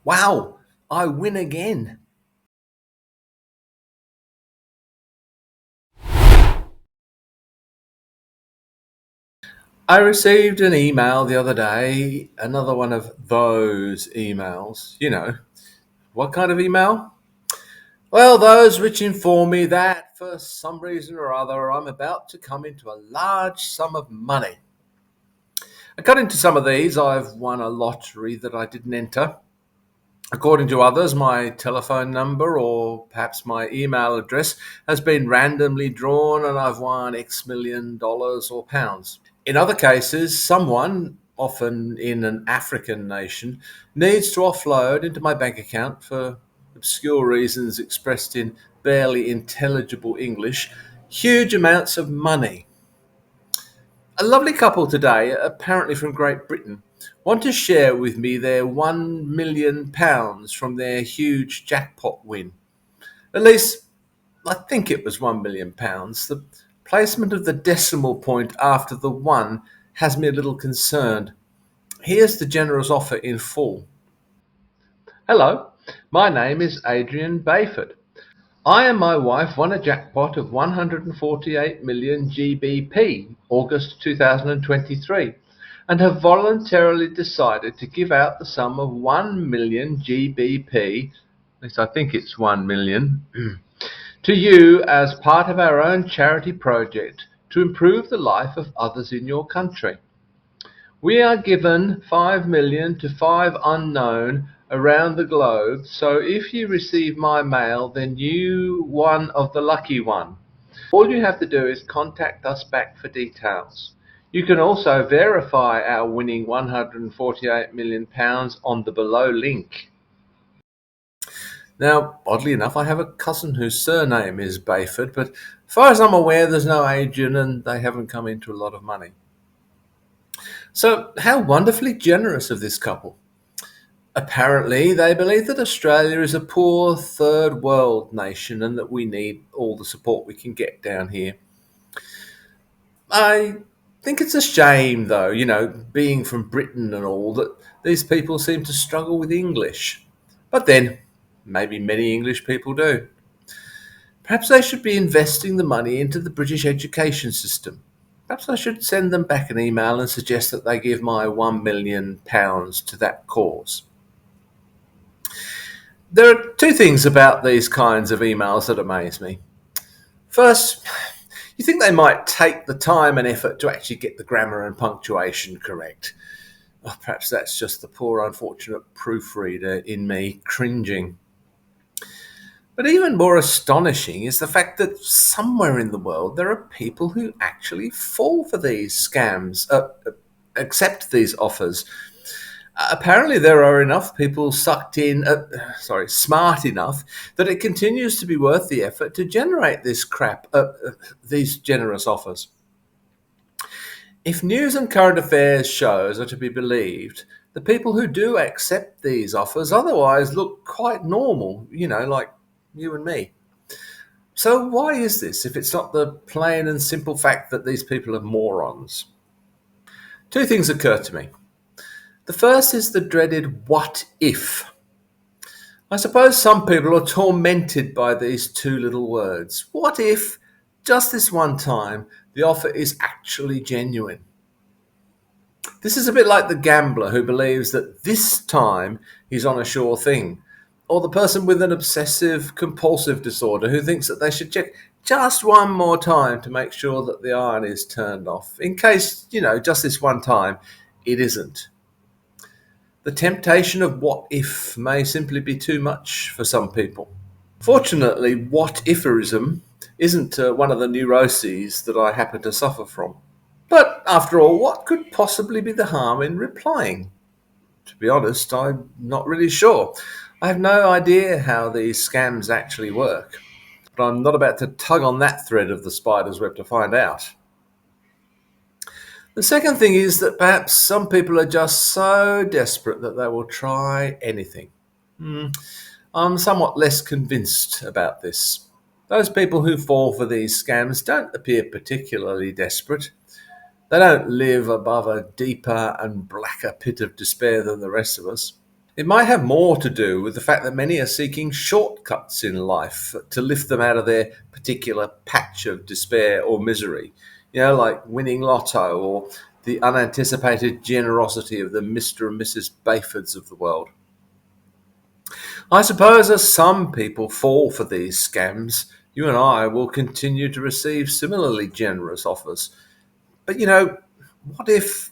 Wow, I win again. I received an email the other day, another one of those emails. What kind of email? Well, those which inform me that for some reason or other I'm about to come into a large sum of money. According to some of these, I've won a lottery that I didn't enter. According to others, my telephone number or perhaps my email address has been randomly drawn and I've won X million dollars or pounds. In other cases, someone, often in an African nation, needs to offload into my bank account for obscure reasons expressed in barely intelligible English huge amounts of money. A lovely couple today, apparently from Great Britain, want to share with me their £1 million from their huge jackpot win. At least, I think it was £1 million. The placement of the decimal point after the one has me a little concerned. Here's the generous offer in full. Hello, my name is Adrian Bayford. I and my wife won a jackpot of 148 million GBP, August 2023, and have voluntarily decided to give out the sum of 1 million GBP, at least I think it's 1 million, to you as part of our own charity project to improve the life of others in your country. We are given 5 million to 5 unknown around the globe, so if you receive my mail, then you one of the lucky one. All you have to do is contact us back for details. You can also verify our winning £148 million on the below link. Now, oddly enough, I have a cousin whose surname is Bayford, but as far as I'm aware, there's no Adrian and they haven't come into a lot of money. So, how wonderfully generous of this couple. Apparently, they believe that Australia is a poor third world nation and that we need all the support we can get down here. I think it's a shame, though, being from Britain and all, that these people seem to struggle with English. But then, maybe many English people do. Perhaps they should be investing the money into the British education system. Perhaps I should send them back an email and suggest that they give my £1 million to that cause. There are two things about these kinds of emails that amaze me. First, you think they might take the time and effort to actually get the grammar and punctuation correct. Oh, perhaps that's just the poor, unfortunate proofreader in me cringing. But even more astonishing is the fact that somewhere in the world there are people who actually fall for these scams, accept these offers. Apparently, there are enough people smart enough that it continues to be worth the effort to generate these generous offers. If news and current affairs shows are to be believed, the people who do accept these offers otherwise look quite normal, like you and me. So, why is this if it's not the plain and simple fact that these people are morons? Two things occur to me. The first is the dreaded what if. I suppose some people are tormented by these two little words. What if, just this one time, the offer is actually genuine? This is a bit like the gambler who believes that this time he's on a sure thing, or the person with an obsessive compulsive disorder who thinks that they should check just one more time to make sure that the iron is turned off, in case, just this one time, it isn't. The temptation of what if may simply be too much for some people. Fortunately, what iferism isn't one of the neuroses that I happen to suffer from. But after all, what could possibly be the harm in replying? To be honest, I'm not really sure. I have no idea how these scams actually work, but I'm not about to tug on that thread of the spider's web to find out. The second thing is that perhaps some people are just so desperate that they will try anything. I'm somewhat less convinced about this. Those people who fall for these scams don't appear particularly desperate. They don't live above a deeper and blacker pit of despair than the rest of us. It might have more to do with the fact that many are seeking shortcuts in life to lift them out of their particular patch of despair or misery. Like winning lotto or the unanticipated generosity of the Mr. and Mrs. Bayfords of the world. I suppose as some people fall for these scams, you and I will continue to receive similarly generous offers. But what if